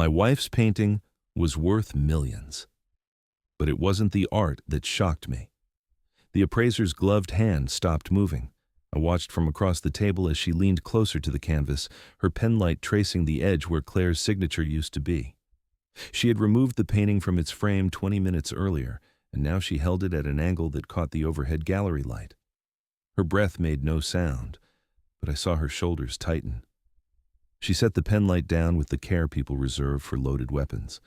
My wife's painting was worth millions. But it wasn't the art that shocked me. The appraiser's gloved hand stopped moving. I watched from across the table as she leaned closer to the canvas, her penlight tracing the edge where Claire's signature used to be. She had removed the painting from its frame 20 minutes earlier, and now she held it at an angle that caught the overhead gallery light. Her breath made no sound, but I saw her shoulders tighten. She set the penlight down with the care people reserve for loaded weapons.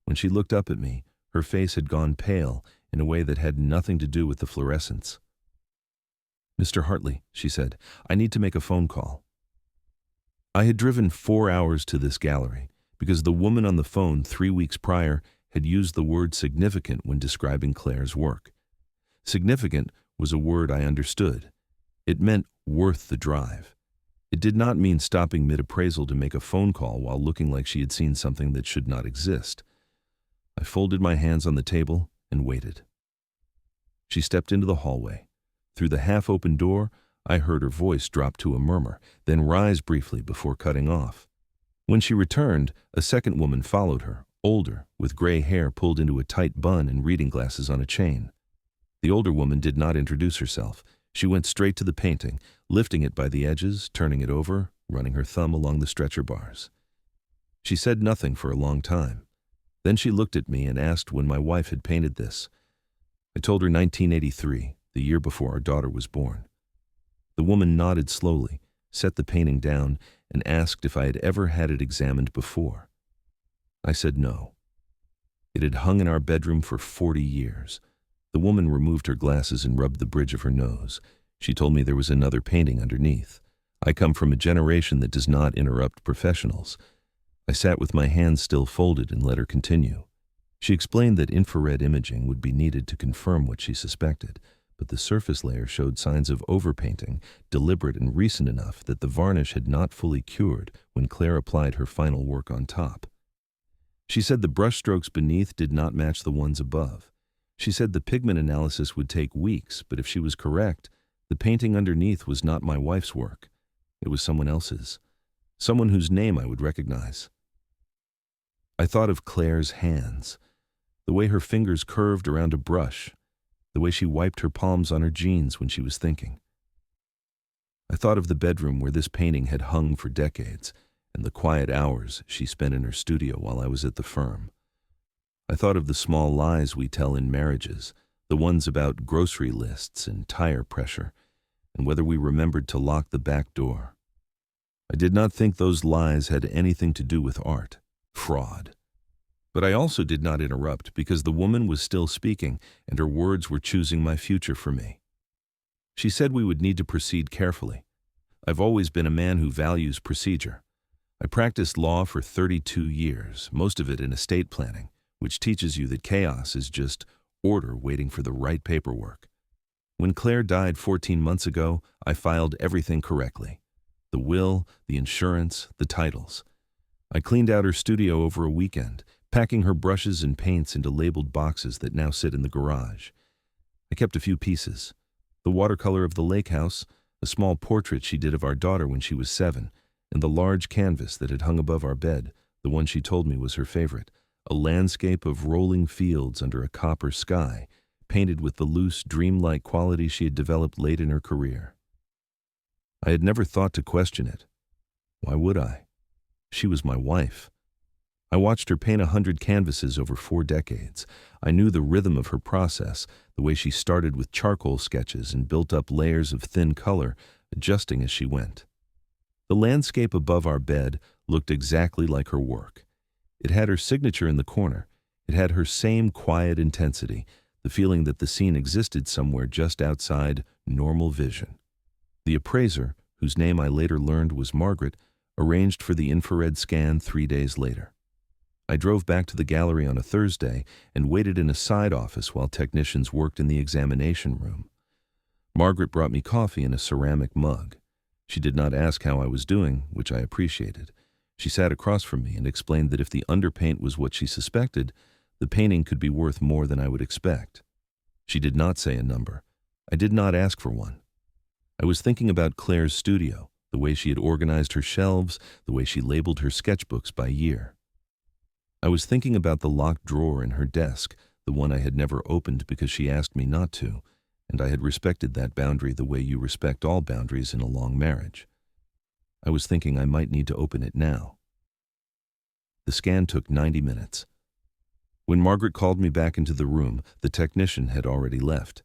When she looked up at me, her face had gone pale in a way that had nothing to do with the fluorescents. "Mr. Hartley," she said, "I need to make a phone call." I had driven 4 hours to this gallery because the woman on the phone 3 weeks prior had used the word significant when describing Claire's work. Significant was a word I understood. It meant worth the drive. It did not mean stopping mid-appraisal to make a phone call while looking like she had seen something that should not exist. I folded my hands on the table and waited. She stepped into the hallway. Through the half-open door, I heard her voice drop to a murmur, then rise briefly before cutting off. When she returned, a second woman followed her, older, with gray hair pulled into a tight bun and reading glasses on a chain. The older woman did not introduce herself. She went straight to the painting, lifting it by the edges, turning it over, running her thumb along the stretcher bars. She said nothing for a long time. Then she looked at me and asked when my wife had painted this. I told her 1983, the year before our daughter was born. The woman nodded slowly, set the painting down, and asked if I had ever had it examined before. I said no. It had hung in our bedroom for 40 years. The woman removed her glasses and rubbed the bridge of her nose. She told me there was another painting underneath. I come from a generation that does not interrupt professionals. I sat with my hands still folded and let her continue. She explained that infrared imaging would be needed to confirm what she suspected, but the surface layer showed signs of overpainting, deliberate and recent enough that the varnish had not fully cured when Claire applied her final work on top. She said the brushstrokes beneath did not match the ones above. She said the pigment analysis would take weeks, but if she was correct, the painting underneath was not my wife's work. It was someone else's, someone whose name I would recognize. I thought of Claire's hands, the way her fingers curved around a brush, the way she wiped her palms on her jeans when she was thinking. I thought of the bedroom where this painting had hung for decades, and the quiet hours she spent in her studio while I was at the firm. I thought of the small lies we tell in marriages, the ones about grocery lists and tire pressure, and whether we remembered to lock the back door. I did not think those lies had anything to do with art, fraud. But I also did not interrupt because the woman was still speaking and her words were choosing my future for me. She said we would need to proceed carefully. I've always been a man who values procedure. I practiced law for 32 years, most of it in estate planning, which teaches you that chaos is just order waiting for the right paperwork. When Claire died 14 months ago, I filed everything correctly. The will, the insurance, the titles. I cleaned out her studio over a weekend, packing her brushes and paints into labeled boxes that now sit in the garage. I kept a few pieces. The watercolor of the lake house, a small portrait she did of our daughter when she was 7, and the large canvas that had hung above our bed, the one she told me was her favorite, a landscape of rolling fields under a copper sky, painted with the loose, dreamlike quality she had developed late in her career. I had never thought to question it. Why would I? She was my wife. I watched her paint 100 canvases over 4 decades. I knew the rhythm of her process, the way she started with charcoal sketches and built up layers of thin color, adjusting as she went. The landscape above our bed looked exactly like her work. It had her signature in the corner. It had her same quiet intensity, the feeling that the scene existed somewhere just outside normal vision. The appraiser, whose name I later learned was Margaret, arranged for the infrared scan 3 days later. I drove back to the gallery on a Thursday and waited in a side office while technicians worked in the examination room. Margaret brought me coffee in a ceramic mug. She did not ask how I was doing, which I appreciated. She sat across from me and explained that if the underpaint was what she suspected, the painting could be worth more than I would expect. She did not say a number. I did not ask for one. I was thinking about Claire's studio, the way she had organized her shelves, the way she labeled her sketchbooks by year. I was thinking about the locked drawer in her desk, the one I had never opened because she asked me not to, and I had respected that boundary the way you respect all boundaries in a long marriage. I was thinking I might need to open it now. The scan took 90 minutes. When Margaret called me back into the room, the technician had already left.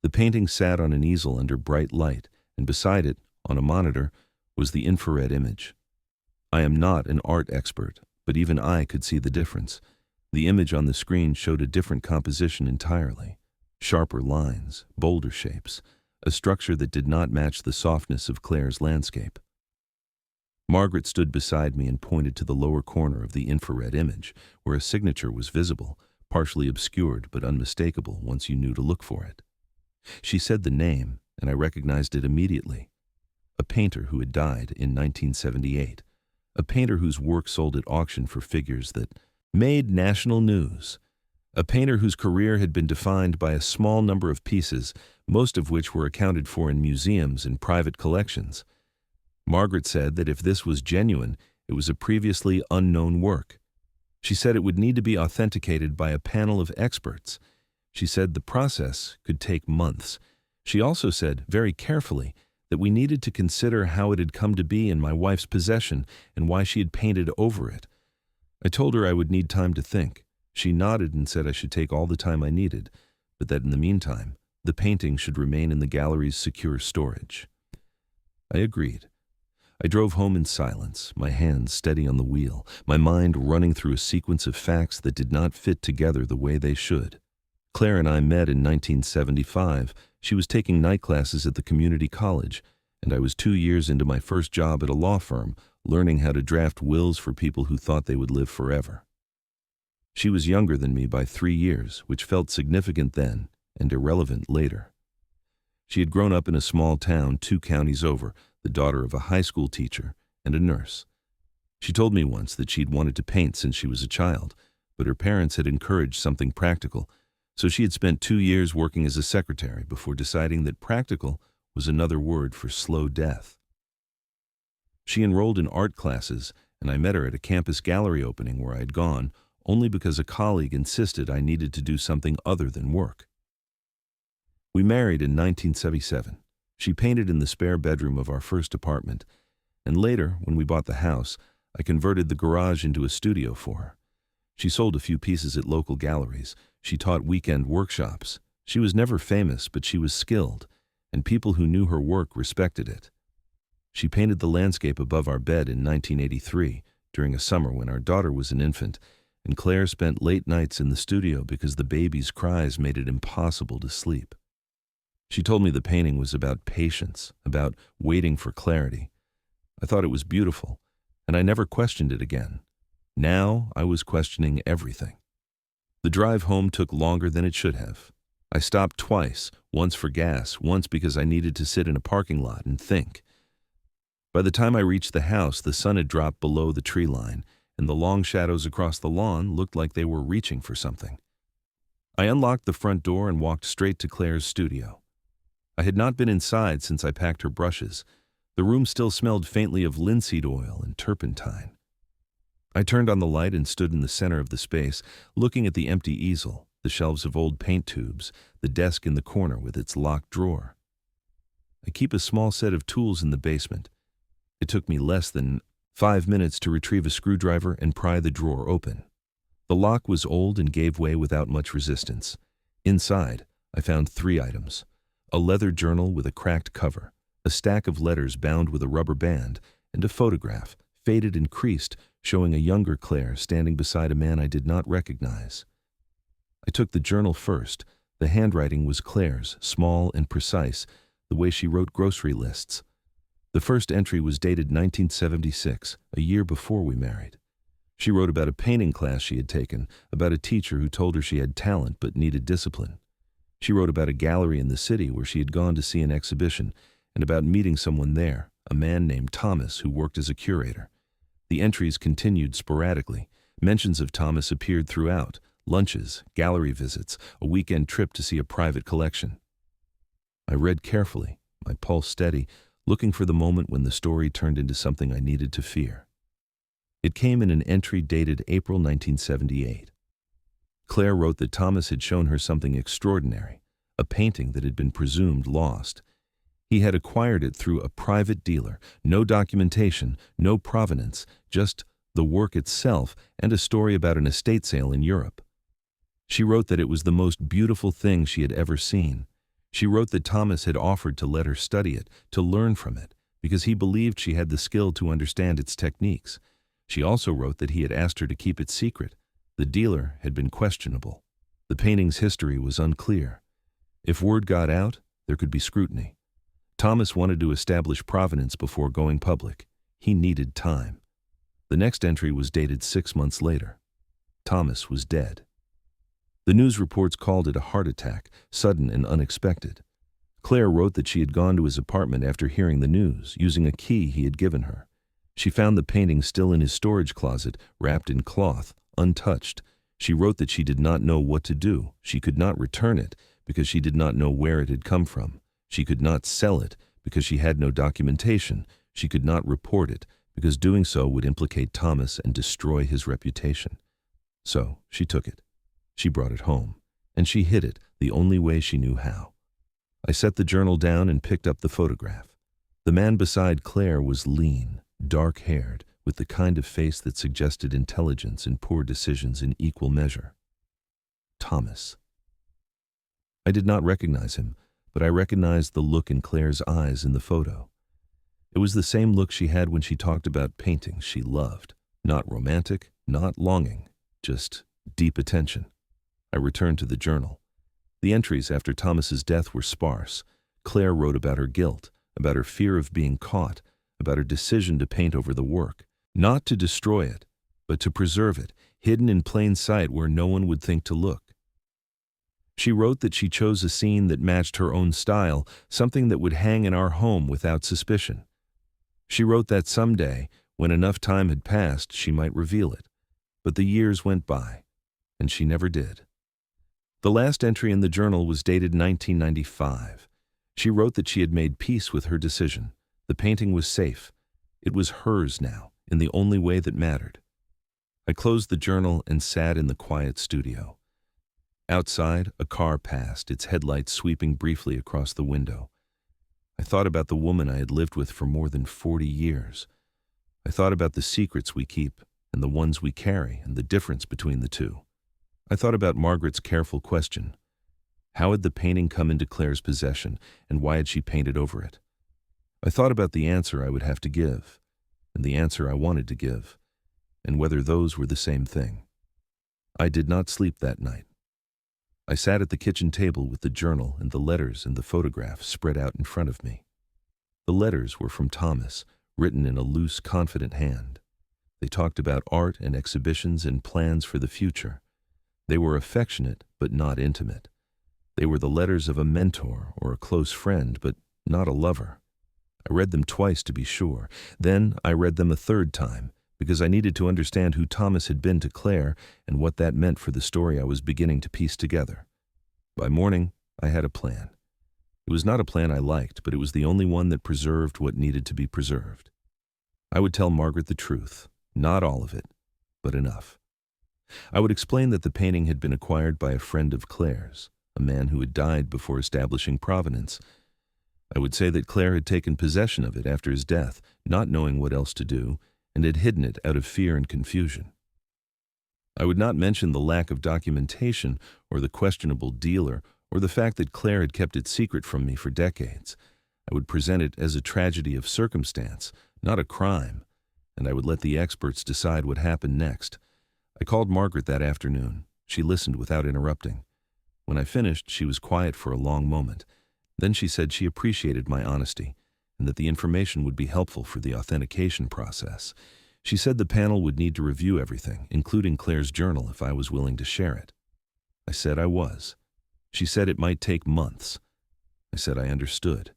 The painting sat on an easel under bright light, and beside it, on a monitor, was the infrared image. I am not an art expert, but even I could see the difference. The image on the screen showed a different composition entirely. Sharper lines, bolder shapes, a structure that did not match the softness of Claire's landscape. Margaret stood beside me and pointed to the lower corner of the infrared image, where a signature was visible, partially obscured but unmistakable once you knew to look for it. She said the name, and I recognized it immediately. A painter who had died in 1978. A painter whose work sold at auction for figures that made national news. A painter whose career had been defined by a small number of pieces, most of which were accounted for in museums and private collections. Margaret said that if this was genuine, it was a previously unknown work. She said it would need to be authenticated by a panel of experts. She said the process could take months. She also said, very carefully, that we needed to consider how it had come to be in my wife's possession and why she had painted over it. I told her I would need time to think. She nodded and said I should take all the time I needed, but that in the meantime, the painting should remain in the gallery's secure storage. I agreed. I drove home in silence, my hands steady on the wheel, my mind running through a sequence of facts that did not fit together the way they should. Claire and I met in 1975. She was taking night classes at the community college, and I was 2 years into my first job at a law firm, learning how to draft wills for people who thought they would live forever. She was younger than me by 3 years, which felt significant then and irrelevant later. She had grown up in a small town 2 counties over, the daughter of a high school teacher and a nurse. She told me once that she'd wanted to paint since she was a child, but her parents had encouraged something practical, so she had spent 2 years working as a secretary before deciding that practical was another word for slow death. She enrolled in art classes, and I met her at a campus gallery opening where I had gone only because a colleague insisted I needed to do something other than work. We married in 1977. She painted in the spare bedroom of our first apartment, and later, when we bought the house, I converted the garage into a studio for her. She sold a few pieces at local galleries. She taught weekend workshops. She was never famous, but she was skilled, and people who knew her work respected it. She painted the landscape above our bed in 1983, during a summer when our daughter was an infant, and Claire spent late nights in the studio because the baby's cries made it impossible to sleep. She told me the painting was about patience, about waiting for clarity. I thought it was beautiful, and I never questioned it again. Now I was questioning everything. The drive home took longer than it should have. I stopped twice, once for gas, once because I needed to sit in a parking lot and think. By the time I reached the house, the sun had dropped below the tree line, and the long shadows across the lawn looked like they were reaching for something. I unlocked the front door and walked straight to Claire's studio. I had not been inside since I packed her brushes. The room still smelled faintly of linseed oil and turpentine. I turned on the light and stood in the center of the space, looking at the empty easel, the shelves of old paint tubes, the desk in the corner with its locked drawer. I keep a small set of tools in the basement. It took me less than 5 minutes to retrieve a screwdriver and pry the drawer open. The lock was old and gave way without much resistance. Inside, I found 3 items: a leather journal with a cracked cover, a stack of letters bound with a rubber band, and a photograph, faded and creased, showing a younger Claire standing beside a man I did not recognize. I took the journal first. The handwriting was Claire's, small and precise, the way she wrote grocery lists. The first entry was dated 1976, a year before we married. She wrote about a painting class she had taken, about a teacher who told her she had talent but needed discipline. She wrote about a gallery in the city where she had gone to see an exhibition, and about meeting someone there, a man named Thomas who worked as a curator. The entries continued sporadically. Mentions of Thomas appeared throughout: lunches, gallery visits, a weekend trip to see a private collection. I read carefully, my pulse steady, looking for the moment when the story turned into something I needed to fear. It came in an entry dated April 1978. Claire wrote that Thomas had shown her something extraordinary, a painting that had been presumed lost. He had acquired it through a private dealer, no documentation, no provenance, just the work itself and a story about an estate sale in Europe. She wrote that it was the most beautiful thing she had ever seen. She wrote that Thomas had offered to let her study it, to learn from it, because he believed she had the skill to understand its techniques. She also wrote that he had asked her to keep it secret. The dealer had been questionable. The painting's history was unclear. If word got out, there could be scrutiny. Thomas wanted to establish provenance before going public. He needed time. The next entry was dated 6 months later. Thomas was dead. The news reports called it a heart attack, sudden and unexpected. Claire wrote that she had gone to his apartment after hearing the news, using a key he had given her. She found the painting still in his storage closet, wrapped in cloth, untouched. She wrote that she did not know what to do. She could not return it because she did not know where it had come from. She could not sell it because she had no documentation. She could not report it because doing so would implicate Thomas and destroy his reputation. So she took it. She brought it home, and she hid it the only way she knew how. I set the journal down and picked up the photograph. The man beside Claire was lean, dark-haired, with the kind of face that suggested intelligence and poor decisions in equal measure. Thomas. I did not recognize him, but I recognized the look in Claire's eyes in the photo. It was the same look she had when she talked about paintings she loved. Not romantic, not longing, just deep attention. I returned to the journal. The entries after Thomas's death were sparse. Claire wrote about her guilt, about her fear of being caught, about her decision to paint over the work, not to destroy it, but to preserve it, hidden in plain sight where no one would think to look. She wrote that she chose a scene that matched her own style, something that would hang in our home without suspicion. She wrote that someday, when enough time had passed, she might reveal it. But the years went by, and she never did. The last entry in the journal was dated 1995. She wrote that she had made peace with her decision. The painting was safe. It was hers now, in the only way that mattered. I closed the journal and sat in the quiet studio. Outside, a car passed, its headlights sweeping briefly across the window. I thought about the woman I had lived with for more than 40 years. I thought about the secrets we keep and the ones we carry and the difference between the two. I thought about Margaret's careful question. How had the painting come into Claire's possession, and why had she painted over it? I thought about the answer I would have to give, and the answer I wanted to give, and whether those were the same thing. I did not sleep that night. I sat at the kitchen table with the journal and the letters and the photograph spread out in front of me. The letters were from Thomas, written in a loose, confident hand. They talked about art and exhibitions and plans for the future. They were affectionate, but not intimate. They were the letters of a mentor or a close friend, but not a lover. I read them twice to be sure. Then I read them a third time, because I needed to understand who Thomas had been to Claire and what that meant for the story I was beginning to piece together. By morning, I had a plan. It was not a plan I liked, but it was the only one that preserved what needed to be preserved. I would tell Margaret the truth, not all of it, but enough. I would explain that the painting had been acquired by a friend of Claire's, a man who had died before establishing provenance. I would say that Claire had taken possession of it after his death, not knowing what else to do, and had hidden it out of fear and confusion. I would not mention the lack of documentation or the questionable dealer or the fact that Claire had kept it secret from me for decades. I would present it as a tragedy of circumstance, not a crime, and I would let the experts decide what happened next. I called Margaret that afternoon. She listened without interrupting. When I finished, she was quiet for a long moment. Then she said she appreciated my honesty and that the information would be helpful for the authentication process. She said the panel would need to review everything, including Claire's journal, if I was willing to share it. I said I was. She said it might take months. I said I understood.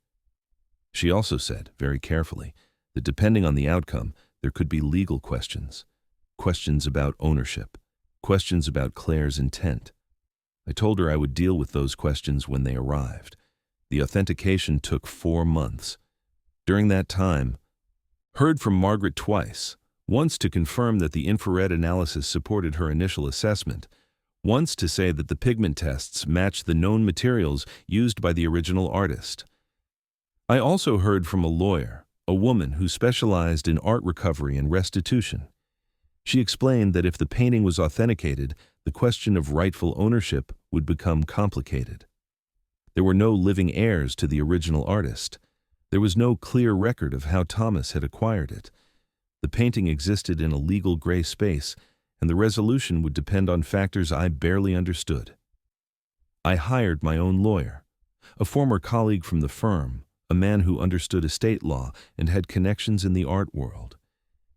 She also said, very carefully, that depending on the outcome, there could be legal questions. Questions about ownership. Questions about Claire's intent. I told her I would deal with those questions when they arrived. The authentication took 4 months. During that time, heard from Margaret twice, once to confirm that the infrared analysis supported her initial assessment, once to say that the pigment tests matched the known materials used by the original artist. I also heard from a lawyer, a woman who specialized in art recovery and restitution. She explained that if the painting was authenticated, the question of rightful ownership would become complicated. There were no living heirs to the original artist. There was no clear record of how Thomas had acquired it. The painting existed in a legal gray space, and the resolution would depend on factors I barely understood. I hired my own lawyer, a former colleague from the firm, a man who understood estate law and had connections in the art world.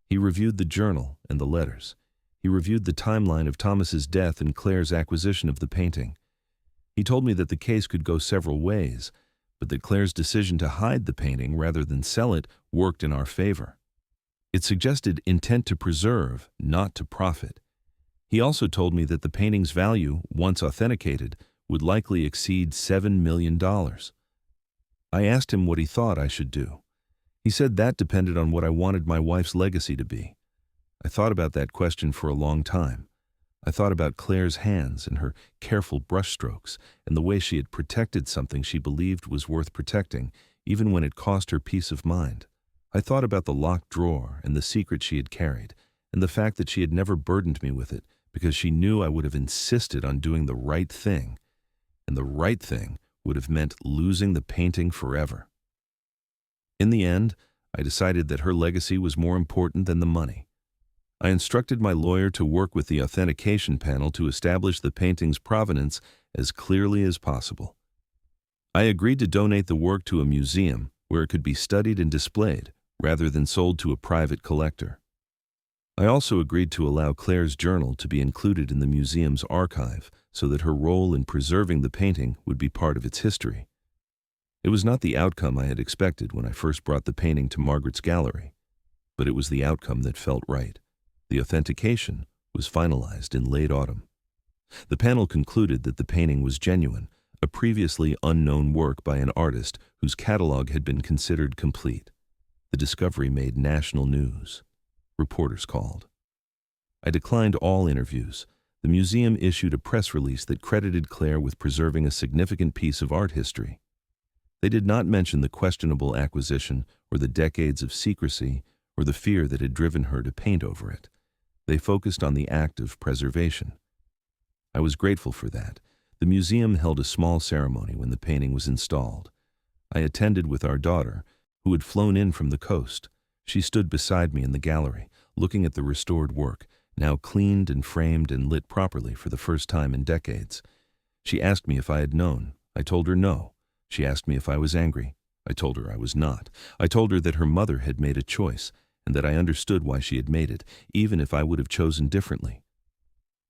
He reviewed the journal and the letters. He reviewed the timeline of Thomas's death and Claire's acquisition of the painting. He told me that the case could go several ways, but that Claire's decision to hide the painting rather than sell it worked in our favor. It suggested intent to preserve, not to profit. He also told me that the painting's value, once authenticated, would likely exceed $7 million. I asked him what he thought I should do. He said that depended on what I wanted my wife's legacy to be. I thought about that question for a long time. I thought about Claire's hands and her careful brushstrokes and the way she had protected something she believed was worth protecting, even when it cost her peace of mind. I thought about the locked drawer and the secret she had carried, and the fact that she had never burdened me with it because she knew I would have insisted on doing the right thing, and the right thing would have meant losing the painting forever. In the end, I decided that her legacy was more important than the money. I instructed my lawyer to work with the authentication panel to establish the painting's provenance as clearly as possible. I agreed to donate the work to a museum where it could be studied and displayed, rather than sold to a private collector. I also agreed to allow Claire's journal to be included in the museum's archive so that her role in preserving the painting would be part of its history. It was not the outcome I had expected when I first brought the painting to Margaret's gallery, but it was the outcome that felt right. The authentication was finalized in late autumn. The panel concluded that the painting was genuine, a previously unknown work by an artist whose catalog had been considered complete. The discovery made national news. Reporters called. I declined all interviews. The museum issued a press release that credited Claire with preserving a significant piece of art history. They did not mention the questionable acquisition or the decades of secrecy or the fear that had driven her to paint over it. They focused on the act of preservation. I was grateful for that. The museum held a small ceremony when the painting was installed. I attended with our daughter, who had flown in from the coast. She stood beside me in the gallery, looking at the restored work, now cleaned and framed and lit properly for the first time in decades. She asked me if I had known. I told her no. She asked me if I was angry. I told her I was not. I told her that her mother had made a choice, and that I understood why she had made it, even if I would have chosen differently.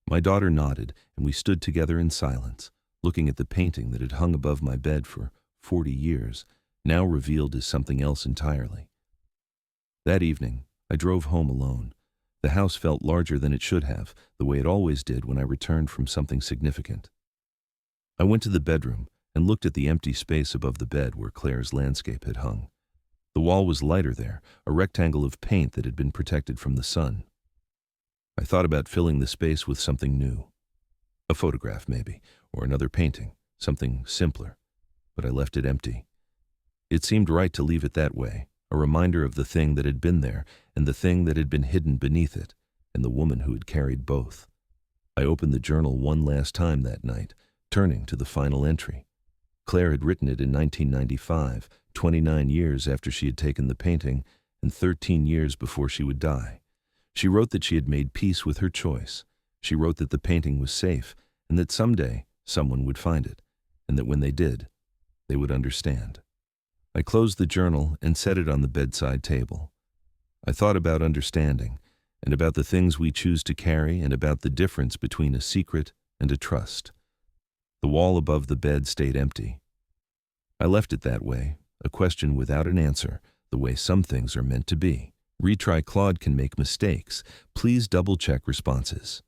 My daughter nodded, and we stood together in silence, looking at the painting that had hung above my bed for 40 years, now revealed as something else entirely. That evening, I drove home alone. The house felt larger than it should have, the way it always did when I returned from something significant. I went to the bedroom and looked at the empty space above the bed where Claire's landscape had hung. The wall was lighter there, a rectangle of paint that had been protected from the sun. I thought about filling the space with something new. A photograph, maybe, or another painting, something simpler, but I left it empty. It seemed right to leave it that way, a reminder of the thing that had been there and the thing that had been hidden beneath it, and the woman who had carried both. I opened the journal one last time that night, turning to the final entry. Claire had written it in 1995, 29 years after she had taken the painting and 13 years before she would die. She wrote that she had made peace with her choice. She wrote that the painting was safe and that someday someone would find it, and that when they did, they would understand. I closed the journal and set it on the bedside table. I thought about understanding, and about the things we choose to carry, and about the difference between a secret and a trust. The wall above the bed stayed empty. I left it that way, a question without an answer, the way some things are meant to be. Retry Claude can make mistakes. Please double-check responses.